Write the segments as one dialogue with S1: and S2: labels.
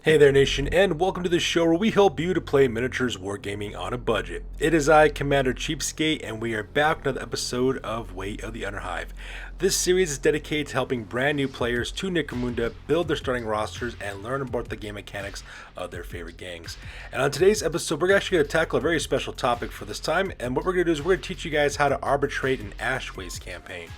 S1: Hey there, nation, and welcome to the show where we help you to play miniatures wargaming on a budget. It is I, Commander Cheapskate, and we are back with another episode of Way of the Underhive. This series is dedicated to helping brand new players to Necromunda build their starting rosters and learn about the game mechanics of their favorite gangs. And on today's episode, we're actually going to tackle a very special topic for this time, and what we're going to do is we're going to teach you guys how to arbitrate an Ash Waste campaign.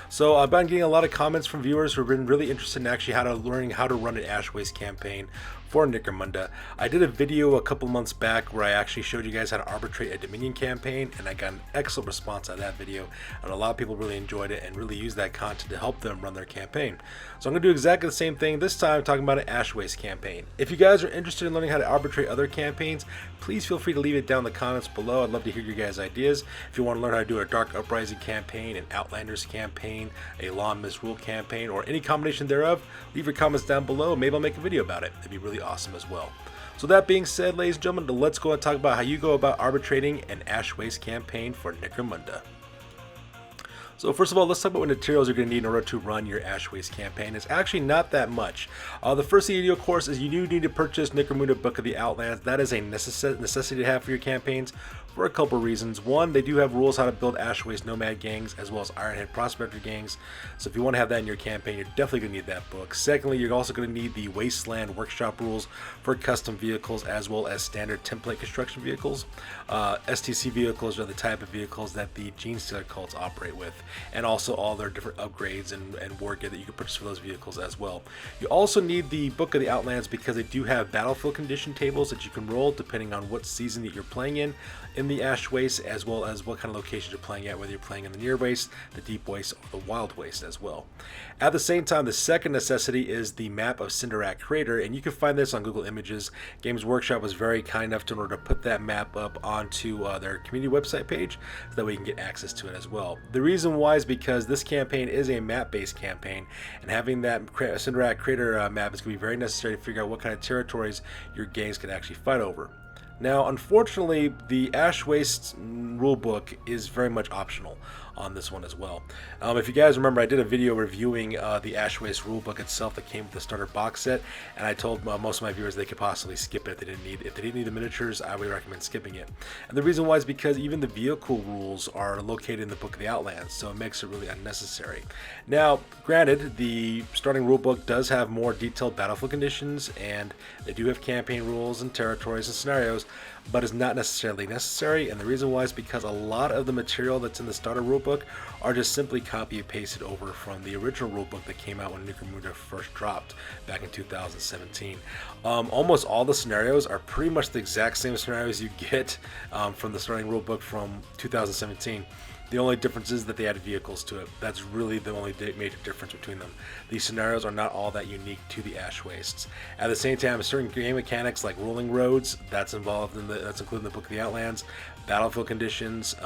S1: So I've been getting a lot of comments from viewers who've been really interested in actually learning how to run an Ash Waste campaign for Necromunda. I did a video a couple months back where I actually showed you guys how to arbitrate a Dominion campaign, and I got an excellent response on that video, and a lot of people really enjoyed it and really used that content to help them run their campaign. So I'm going to do exactly the same thing this time, talking about an Ash Waste campaign. If you guys are interested in learning how to arbitrate other campaigns, please feel free to leave it down in the comments below. I'd love to hear your guys' ideas. If you want to learn how to do a Dark Uprising campaign, an Outlanders campaign, a Law and Misrule campaign, or any combination thereof, leave your comments down below. Maybe I'll make a video about it. It'd be really awesome as well. So that being said, ladies and gentlemen, let's go and talk about how you go about arbitrating an Ash Waste campaign for Necromunda. So first of all, let's talk about what materials you're going to need in order to run your Ash Waste campaign. It's actually not that much. The first thing you do, of course, is you do need to purchase Necromunda Book of the Outlands. That is a necessity to have for your campaigns for a couple reasons. One, they do have rules how to build Ash Waste Nomad gangs as well as Ironhead Prospector gangs. So if you want to have that in your campaign, you're definitely going to need that book. Secondly, you're also going to need the Wasteland Workshop rules for custom vehicles as well as standard template construction vehicles. STC vehicles are the type of vehicles that the Genestealer cults operate with, and also all their different upgrades and war gear that you can purchase for those vehicles as well. You also need the Book of the Outlands because they do have battlefield condition tables that you can roll depending on what season that you're playing in the Ash Waste, as well as what kind of locations you're playing at, whether you're playing in the Near Waste, the Deep Waste, or the Wild Waste as well. At the same time, the second necessity is the map of Cinderak Crater, and you can find this on Google Images. Games Workshop was very kind enough in order to put that map up onto their community website page, so that way you can get access to it as well. The reason why is because this campaign is a map-based campaign, and having that Cinderak Crater map is going to be very necessary to figure out what kind of territories your gangs can actually fight over. Now, unfortunately, the Ash Waste rulebook is very much optional on this one as well. If you guys remember, I did a video reviewing the Ash Waste rulebook itself that came with the starter box set, and I told most of my viewers they could possibly skip it if they didn't need the miniatures. I would recommend skipping it. And the reason why is because even the vehicle rules are located in the Book of the Outlands, so it makes it really unnecessary. Now, granted, the starting rulebook does have more detailed battlefield conditions, and they do have campaign rules and territories and scenarios, but it's not necessarily necessary. And the reason why is because a lot of the material that's in the starter rulebook are just simply copy and pasted over from the original rulebook that came out when Necromunda first dropped back in 2017. Almost all the scenarios are pretty much the exact same scenarios you get from the starting rulebook from 2017. The only difference is that they added vehicles to it. That's really the only major difference between them. These scenarios are not all that unique to the Ash Wastes. At the same time, certain game mechanics like rolling roads, that's included in the Book of the Outlands. Battlefield conditions,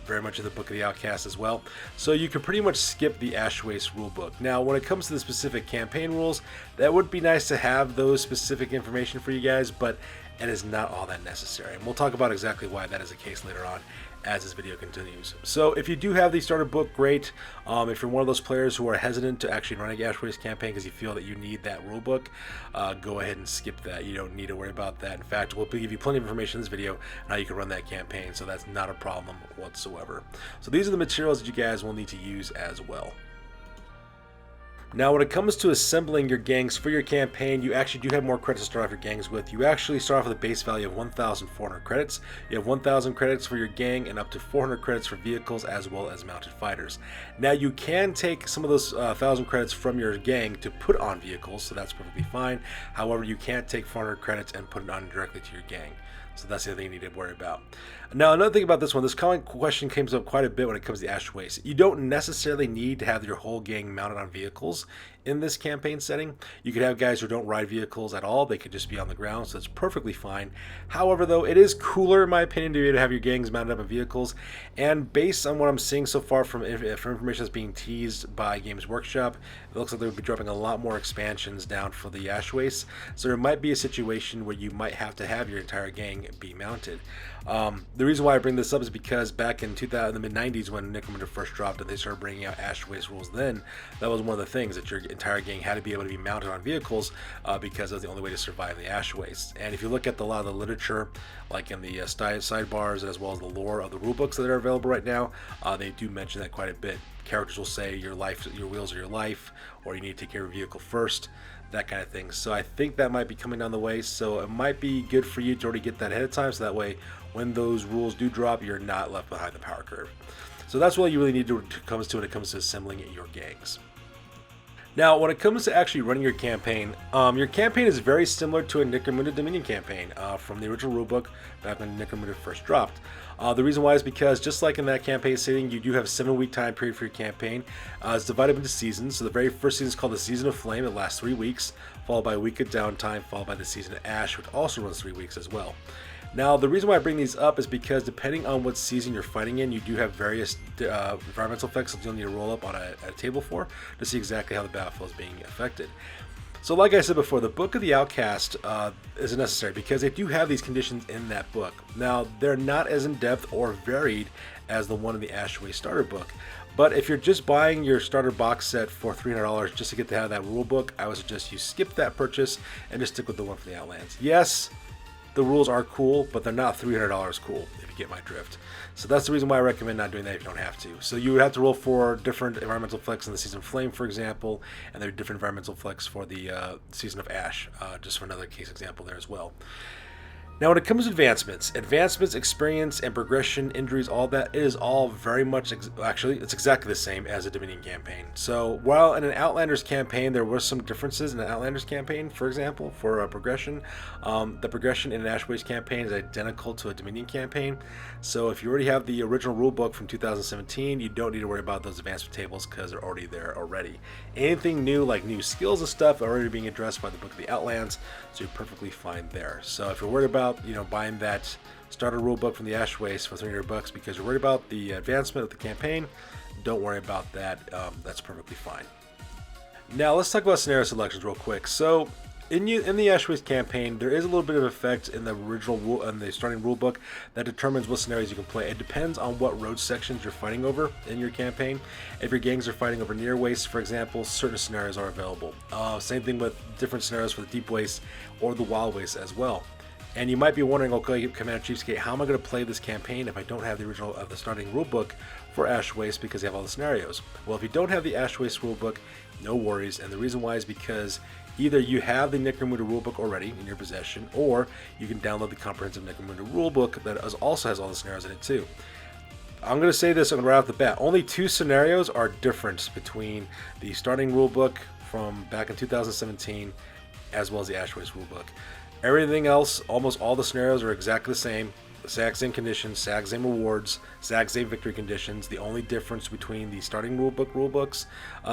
S1: very much in the Book of the Outcast as well. So you can pretty much skip the Ash Waste rulebook. Now, when it comes to the specific campaign rules, that would be nice to have those specific information for you guys, but it is not all that necessary. And we'll talk about exactly why that is the case later on as this video continues. So if you do have the starter book, great. If you're one of those players who are hesitant to actually run a Ash Waste campaign because you feel that you need that rulebook, go ahead and skip that. You don't need to worry about that. In fact, we'll give you plenty of information in this video on how you can run that campaign, so that's not a problem whatsoever. So these are the materials that you guys will need to use as well. Now, when it comes to assembling your gangs for your campaign, you actually do have more credits to start off your gangs with. You actually start off with a base value of 1,400 credits. You have 1,000 credits for your gang and up to 400 credits for vehicles as well as mounted fighters. Now, you can take some of those 1,000 credits from your gang to put on vehicles, so that's perfectly fine. However, you can't take 400 credits and put it on directly to your gang. So that's the other thing you need to worry about. Now, another thing about this one, this common question comes up quite a bit when it comes to Ash Waste. You don't necessarily need to have your whole gang mounted on vehicles in this campaign setting. You could have guys who don't ride vehicles at all. They could just be on the ground, so that's perfectly fine. However, though, it is cooler, in my opinion, to be able to have your gangs mounted up on vehicles. And based on what I'm seeing so far from information that's being teased by Games Workshop, it looks like they would be dropping a lot more expansions down for the Ash Waste. So there might be a situation where you might have to have your entire gang be mounted. The reason why I bring this up is because back in the mid-90s when Necromunda first dropped and they started bringing out Ash Waste rules, then that was one of the things that entire gang had to be able to be mounted on vehicles because it was the only way to survive the ash wastes. And if you look at a lot of the literature, like in the sidebars as well as the lore of the rulebooks that are available right now, they do mention that quite a bit. Characters will say your wheels are your life, or you need to take care of your vehicle first, that kind of thing. So I think that might be coming down the way, so it might be good for you to already get that ahead of time, so that way when those rules do drop, you're not left behind the power curve. So that's what you really need to comes to when it comes to assembling your gangs. Now, when it comes to actually running your campaign is very similar to a Necromunda Dominion campaign from the original rulebook back when Necromunda first dropped. The reason why is because just like in that campaign setting, you do have a 7-week time period for your campaign. It's divided into seasons. So the very first season is called the Season of Flame. It lasts 3 weeks, followed by a week of downtime, followed by the Season of Ash, which also runs 3 weeks as well. Now, the reason why I bring these up is because depending on what season you're fighting in, you do have various environmental effects that you'll need to roll up on a table for to see exactly how the battlefield is being affected. So like I said before, the Book of the Outcast is necessary because they do have these conditions in that book. Now, they're not as in-depth or varied as the one in the Ashway starter book. But if you're just buying your starter box set for $300 just to get to have that rule book, I would suggest you skip that purchase and just stick with the one from the Outlands. Yes, the rules are cool, but they're not $300 cool, if you get my drift. So that's the reason why I recommend not doing that if you don't have to. So you would have to roll for different environmental flex in the Season of Flame, for example, and there are different environmental flex for the Season of Ash, just for another case example there as well. Now, when it comes to advancements, experience, and progression, injuries, all that, it is all very much, actually, it's exactly the same as a Dominion campaign. So, while in an Outlanders campaign, there were some differences in an Outlanders campaign, for example, for progression, the progression in an Ashways campaign is identical to a Dominion campaign. So, if you already have the original rulebook from 2017, you don't need to worry about those advancement tables because they're already there already. Anything new, like new skills and stuff, are already being addressed by the Book of the Outlands, so you're perfectly fine there. So, if you're worried about buying that starter rulebook from the Ashways for $300 because you're worried about the advancement of the campaign, don't worry about that. That's perfectly fine. Now let's talk about scenario selections real quick. So in the Ashways campaign, there is a little bit of effect in the original rule and the starting rulebook that determines what scenarios you can play. It depends on what road sections you're fighting over in your campaign. If your gangs are fighting over near wastes, for example, certain scenarios are available. Same thing with different scenarios for the deep wastes or the wild wastes as well. And you might be wondering, okay, Commander Cheapskate, how am I going to play this campaign if I don't have the original the starting rulebook for Ash Waste because they have all the scenarios? Well, if you don't have the Ash Waste rulebook, no worries. And the reason why is because either you have the Necromunda rulebook already in your possession, or you can download the comprehensive Necromunda rulebook that also has all the scenarios in it too. I'm going to say this right off the bat. Only 2 scenarios are different between the starting rulebook from back in 2017 as well as the Ash Waste rulebook. Everything else, almost all the scenarios are exactly the same. Exact same conditions, exact same rewards, exact same victory conditions. The only difference between the starting rulebooks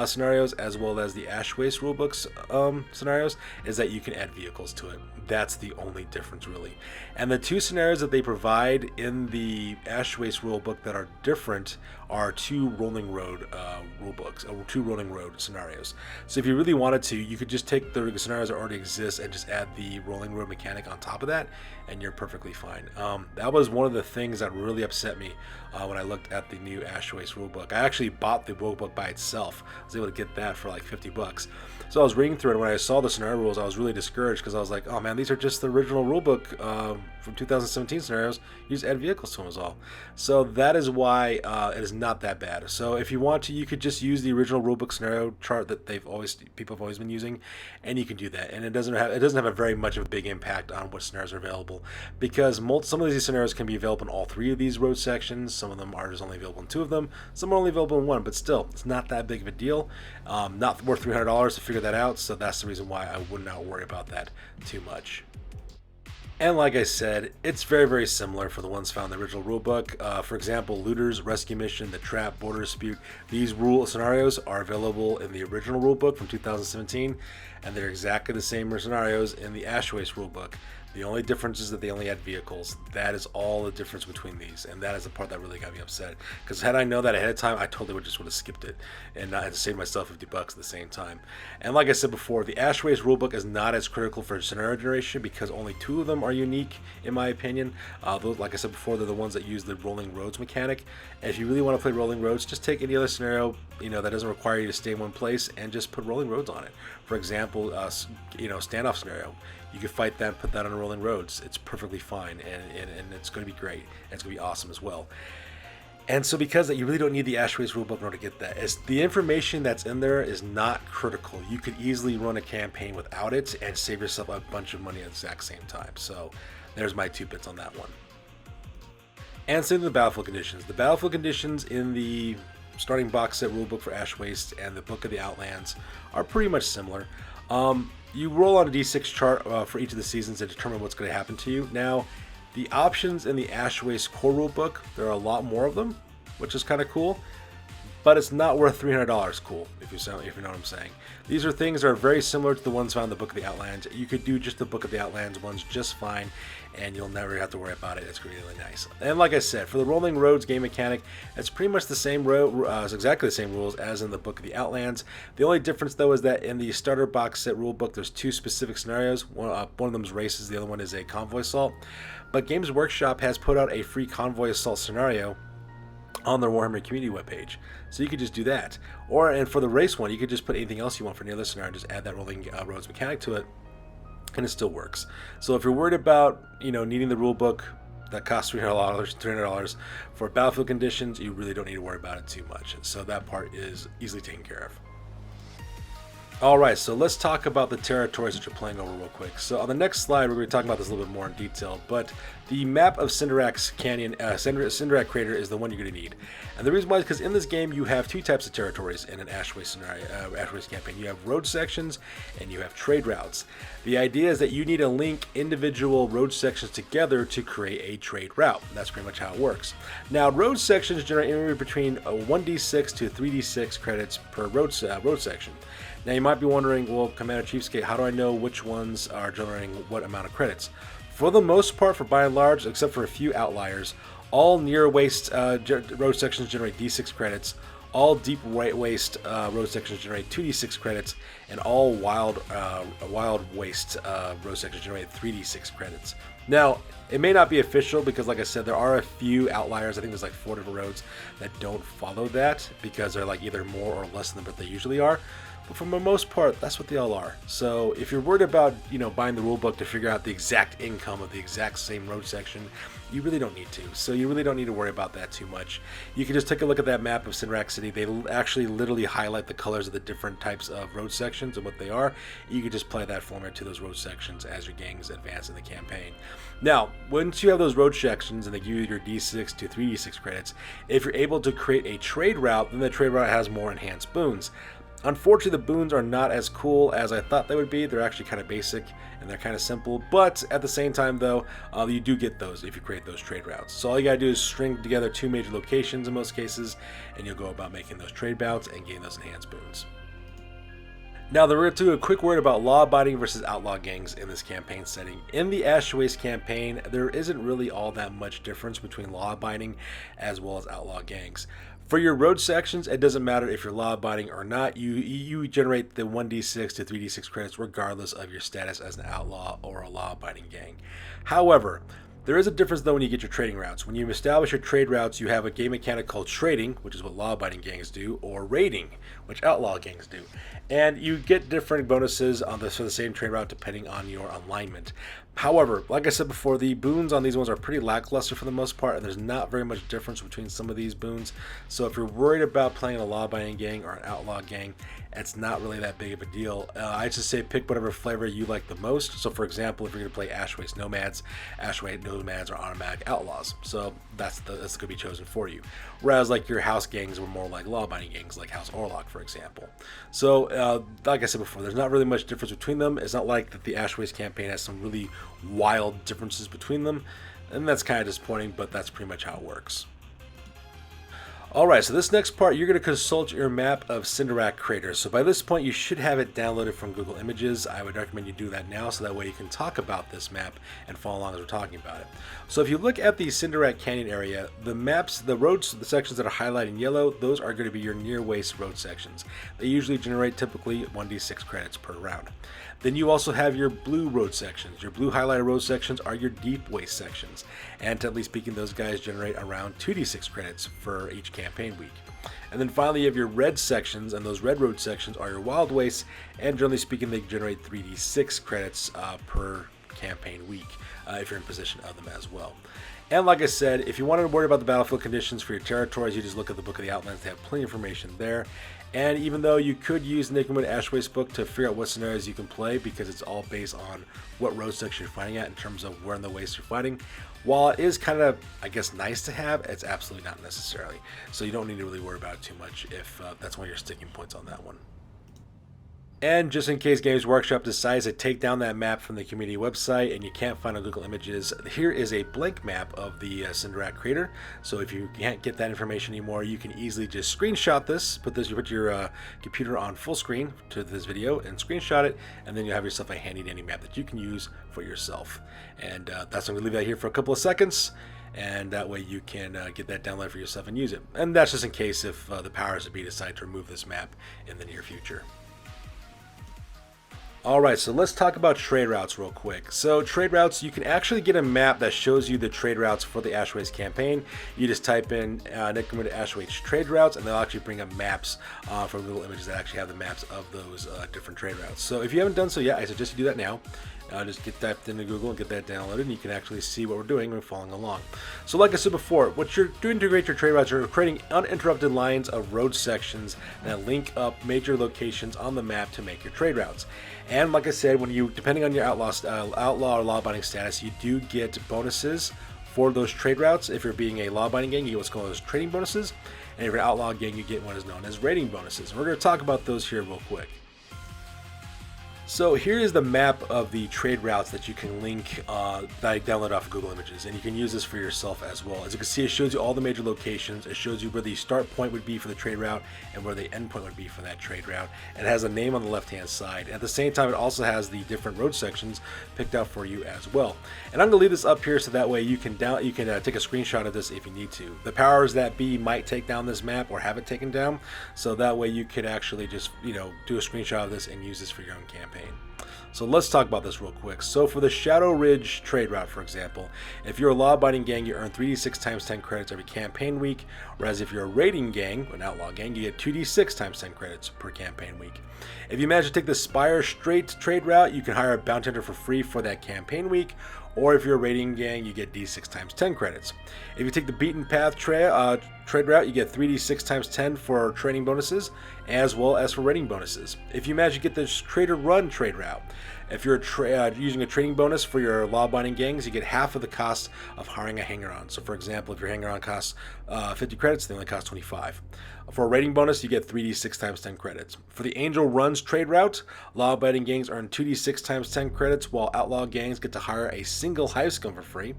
S1: scenarios as well as the Ash Waste rulebooks scenarios is that you can add vehicles to it. That's the only difference, really. And the 2 scenarios that they provide in the Ash Waste rulebook that are different are 2 rolling road rulebooks, or 2 rolling road scenarios. So if you really wanted to, you could just take the scenarios that already exist and just add the rolling road mechanic on top of that, and you're perfectly fine. That was one of the things that really upset me when I looked at the new Ash Waste rulebook. I actually bought the rulebook by itself. I was able to get that for like $50. So I was reading through it, and when I saw the scenario rules, I was really discouraged because I was like, oh man, these are just the original rulebook from 2017 scenarios. You just add vehicles to them is all. So that is why it is not that bad. So if you want to, you could just use the original rulebook scenario chart that people have always been using, and you can do that. And it doesn't have a very much of a big impact on what scenarios are available, because some of these scenarios can be available in all 3 of these road sections. Some of them are just only available in 2 of them. Some are only available in 1, but still, it's not that big of a deal. Not worth $300 to figure that out. So that's the reason why I would not worry about that too much. And like I said, it's very, very similar for the ones found in the original rulebook. For example, Looters, Rescue Mission, The Trap, Border Dispute. These rule scenarios are available in the original rulebook from 2017, and they're exactly the same scenarios in the Ash Waste rulebook. The only difference is that they only add vehicles. That is all the difference between these, and that is the part that really got me upset. Because had I known that ahead of time, I totally would have skipped it and not had to save myself $50 at the same time. And like I said before, the Ash Waste rulebook is not as critical for scenario generation because only 2 of them are unique in my opinion. Those, like I said before, they're the ones that use the rolling roads mechanic. And if you really want to play rolling roads, just take any other scenario, that doesn't require you to stay in one place and just put rolling roads on it. For example, standoff scenario. You can fight that, put that on rolling roads. It's perfectly fine, and it's going to be great. And it's going to be awesome as well. And so because that, you really don't need the Ashways rulebook in order to get that. As the information that's in there is not critical. You could easily run a campaign without it and save yourself a bunch of money at the exact same time. So there's my 2 bits on that one. And same with the battlefield conditions. The battlefield conditions in the starting box set rulebook for Ash Waste and the Book of the Outlands are pretty much similar. You roll on a d6 chart for each of the seasons to determine what's going to happen to you. Now, the options in the Ash Waste core rulebook, there are a lot more of them, which is kind of cool, but it's not worth $300 cool, if you know what I'm saying. These are things that are very similar to the ones found in the Book of the Outlands. You could do just the Book of the Outlands ones just fine, and you'll never have to worry about it. It's really nice. And like I said, for the Rolling Roads game mechanic, it's pretty much the same it's exactly the same rules as in the Book of the Outlands. The only difference, though, is that in the starter box set rulebook, there's 2 specific scenarios. One of them is races, the other one is a convoy assault. But Games Workshop has put out a free convoy assault scenario on their Warhammer community webpage, so you could just do that. And for the race one, you could just put anything else you want for any other scenario, just add that rolling roads mechanic to it, and it still works. So if you're worried about needing the rule book that costs $300 for battlefield conditions, you really don't need to worry about it too much. So that part is easily taken care of. Alright, so let's talk about the territories that you're playing over real quick. So on the next slide, we're going to talk about this a little bit more in detail, but the map of Cinderak's Canyon, Cinderak Crater is the one you're going to need. And the reason why is because in this game, you have 2 types of territories in an Ash Waste scenario, Ash Waste campaign. You have road sections and you have trade routes. The idea is that you need to link individual road sections together to create a trade route. That's pretty much how it works. Now, road sections generate anywhere between 1d6 to 3d6 credits per road section. Now you might be wondering, well, Commander Cheapskate, how do I know which ones are generating what amount of credits? For the most part, by and large, except for a few outliers, all near waste road sections generate d6 credits, all deep waste road sections generate 2d6 credits, and all wild waste road sections generate 3d6 credits. Now, it may not be official because, like I said, there are a few outliers. I think there's like 4 different roads that don't follow that because they're like either more or less than what they usually are. But for the most part, that's what they all are. So if you're worried about, buying the rulebook to figure out the exact income of the exact same road section, you really don't need to. So you really don't need to worry about that too much. You can just take a look at that map of Cinderak City. They actually literally highlight the colors of the different types of road sections and what they are. You can just play that format to those road sections as your gangs advance in the campaign. Now, once you have those road sections and they give you your D6 to 3D6 credits, if you're able to create a trade route, then the trade route has more enhanced boons. Unfortunately, the boons are not as cool as I thought they would be. They're actually kind of basic and they're kind of simple, but at the same time though, you do get those if you create those trade routes. So all you gotta do is string together 2 major locations in most cases, and you'll go about making those trade routes and getting those enhanced boons. Now, we're going to do a quick word about law-abiding versus outlaw gangs in this campaign setting. In the Ash Waste campaign, there isn't really all that much difference between law-abiding as well as outlaw gangs. For your road sections, it doesn't matter if you're law-abiding or not. You generate the 1d6 to 3d6 credits regardless of your status as an outlaw or a law-abiding gang. However, there is a difference though when you get your trading routes. When you establish your trade routes, you have a game mechanic called trading, which is what law-abiding gangs do, or raiding, which outlaw gangs do. And you get different bonuses on this for the same trade route depending on your alignment. However, like I said before, the boons on these ones are pretty lackluster for the most part, and there's not very much difference between some of these boons. So if you're worried about playing a law-abiding gang or an outlaw gang, it's not really that big of a deal. I just say pick whatever flavor you like the most. So for example, if you're going to play Ash Waste Nomads are automatic outlaws. So that's going to be chosen for you. Whereas like your house gangs were more like law-abiding gangs, like House Orlok, for example. So like I said before, there's not really much difference between them. It's not like that the Ash Waste campaign has some really wild differences between them, and that's kind of disappointing, but that's pretty much how it works. Alright, so this next part, you're going to consult your map of Cinderak Crater. So by this point, you should have it downloaded from Google Images. I would recommend you do that now, so that way you can talk about this map and follow along as we're talking about it. So if you look at the Cinderak Canyon area, the maps, the roads, the sections that are highlighted in yellow, those are going to be your near waste road sections. They usually generate typically 1d6 credits per round. Then you also have your blue road sections. Your blue highlighted road sections are your deep waste sections. And technically speaking, those guys generate around 2d6 credits for each campaign week. And then finally you have your red sections, and those red road sections are your wild wastes, and generally speaking they generate 3d6 credits per campaign week if you're in possession of them as well. And like I said, if you wanted to worry about the battlefield conditions for your territories, you just look at the Book of the Outlands. They have plenty of information there. And even though you could use the Necromunda Ash Waste book to figure out what scenarios you can play, because it's all based on what road section you're fighting at in terms of where in the waste you're fighting, while it is kind of, I guess, nice to have, it's absolutely not necessarily. So you don't need to really worry about it too much if that's one of your sticking points on that one. And just in case Games Workshop decides to take down that map from the community website and you can't find on Google Images, here is a blank map of the Cinderak Crater. So if you can't get that information anymore, you can easily just screenshot this, put your computer on full screen to this video and screenshot it, and then you have yourself a handy dandy map that you can use for yourself. And that's I'm going to leave that here for a couple of seconds. And that way you can get that download for yourself and use it. And that's just in case if the powers that be decide to remove this map in the near future. Alright, so let's talk about trade routes real quick. So trade routes, you can actually get a map that shows you the trade routes for the Ash Waste campaign. You just type in Necromunda Ash Waste trade routes, and they'll actually bring up maps from Google Images that actually have the maps of those different trade routes. So if you haven't done so yet, I suggest you do that now. Just get that into Google and get that downloaded, and you can actually see what we're doing when following along. So like I said before, what you're doing to create your trade routes, you're creating uninterrupted lines of road sections that link up major locations on the map to make your trade routes. And like I said, when you, depending on your outlaw or law-abiding status, you do get bonuses for those trade routes. If you're being a law-abiding gang, you get what's called those trading bonuses, and if you're an outlaw gang, you get what is known as rating bonuses. And we're going to talk about those here real quick. So here is the map of the trade routes that you can link that I download off of Google Images, and you can use this for yourself as well. As you can see, it shows you all the major locations. It shows you where the start point would be for the trade route and where the end point would be for that trade route. It has a name on the left-hand side. At the same time, it also has the different road sections picked out for you as well. And I'm going to leave this up here so that way you can take a screenshot of this if you need to. The powers that be might take down this map or have it taken down, so that way you could actually just do a screenshot of this and use this for your own campaign. So let's talk about this real quick. So for the Shadow Ridge trade route, for example, if you're a law-abiding gang, you earn 3d6 times 10 credits every campaign week, whereas if you're a raiding gang, an outlaw gang, you get 2d6 times 10 credits per campaign week. If you manage to take the Spire Straight trade route, you can hire a bounty hunter for free for that campaign week, or if you're a raiding gang, you get d6 times 10 credits. If you take the Beaten Path trade route, you get 3d6 times 10 for training bonuses, as well as for raiding bonuses. If you manage to get this Trader Run trade route, if you're using a trading bonus for your law-abiding gangs, you get half of the cost of hiring a hanger-on. So for example, if your hanger-on costs 50 credits, they only cost 25. For a rating bonus, you get 3d6 times 10 credits. For the Angel Runs trade route, law-abiding gangs earn 2d6 times 10 credits, while outlaw gangs get to hire a single hive scum for free.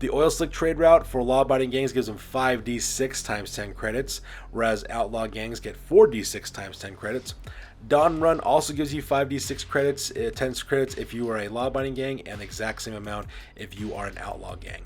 S1: The Oil Slick trade route for law-abiding gangs gives them 5d6 times 10 credits, whereas outlaw gangs get 4d6 times 10 credits. Dawn Run also gives you 5d6 credits, 10 credits if you are a law-abiding gang, and the exact same amount if you are an outlaw gang.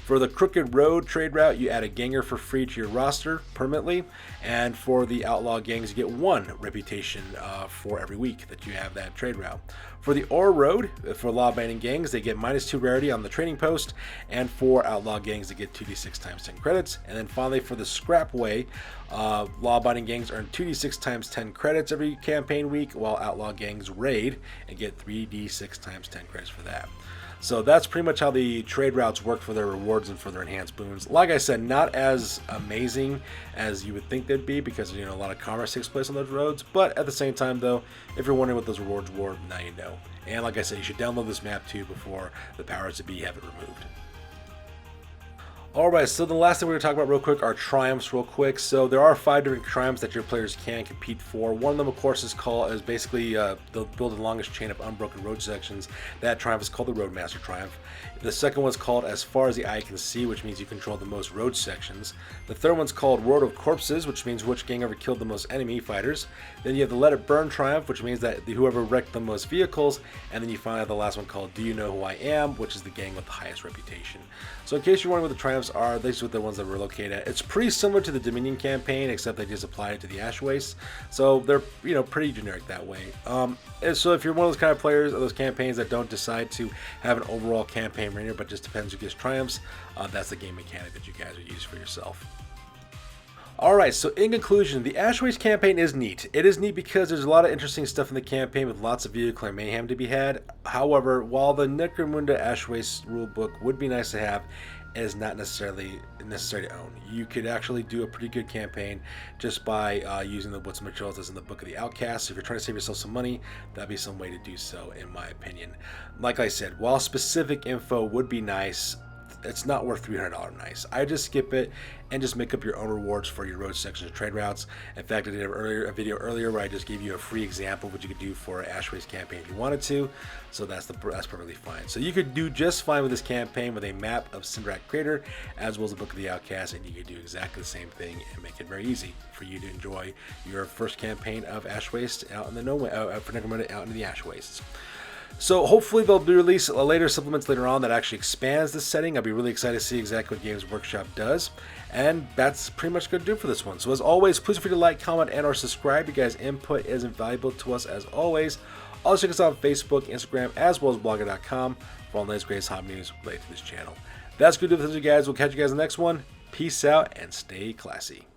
S1: For the Crooked Road trade route, you add a ganger for free to your roster permanently, and for the outlaw gangs, you get 1 reputation for every week that you have that trade route. For the Ore Road, for law-abiding gangs, they get -2 rarity on the trading post, and for outlaw gangs, they get 2d6 times 10 credits. And then finally, for the Scrap Way, law-abiding gangs earn 2d6 times 10 credits every campaign week, while outlaw gangs raid and get 3d6 times 10 credits for that. So that's pretty much how the trade routes work for their rewards and for their enhanced boons. Like I said, not as amazing as you would think they'd be, because a lot of commerce takes place on those roads. But at the same time, though, if you're wondering what those rewards were, now you know. And like I said, you should download this map too before the powers that be have it removed. Alright, so the last thing we're going to talk about real quick are triumphs real quick. So there are 5 different triumphs that your players can compete for. One of them, of course, is basically they'll build the longest chain of unbroken road sections. That triumph is called the Roadmaster Triumph. The second one's called As Far As the Eye Can See, which means you control the most road sections. The third one's called World of Corpses, which means which gang ever killed the most enemy fighters. Then you have the Let It Burn Triumph, which means that whoever wrecked the most vehicles. And then you finally have the last one called Do You Know Who I Am, which is the gang with the highest reputation. So in case you're wondering what the triumphs are, these are the ones that we're located at. It's pretty similar to the Dominion campaign, except they just applied it to the Ash Wastes. So they're, pretty generic that way. And so if you're one of those kind of players or those campaigns that don't decide to have an overall campaign ranger, but just depends who gets triumphs, that's the game mechanic that you guys would use for yourself. Alright, so in conclusion, the Ash Waste campaign is neat. It is neat because there's a lot of interesting stuff in the campaign with lots of vehicular mayhem to be had. However, while the Necromunda Ash Waste rulebook would be nice to have, it is not necessary to own. You could actually do a pretty good campaign just by using what's materials that's in the Book of the Outcast. So if you're trying to save yourself some money, that'd be some way to do so, in my opinion. Like I said, while specific info would be nice, it's not worth $300 nice. I just skip it and just make up your own rewards for your road sections or trade routes. In fact, I did a video earlier where I just gave you a free example of what you could do for an Ash Waste campaign if you wanted to. So that's perfectly fine. So you could do just fine with this campaign with a map of Cinderac Crater as well as the Book of the Outcast, and you could do exactly the same thing and make it very easy for you to enjoy your first campaign of Ash Waste out in the for Necromunda out into the Ash Wastes. So hopefully they'll release later supplements later on that actually expands this setting. I'll be really excited to see exactly what Games Workshop does. And that's pretty much going to do it for this one. So as always, please feel free to like, comment, and or subscribe. You guys' input is invaluable to us as always. Also check us out on Facebook, Instagram, as well as blogger.com for all the latest greatest hot news related to this channel. That's good to do with you guys. We'll catch you guys in the next one. Peace out and stay classy.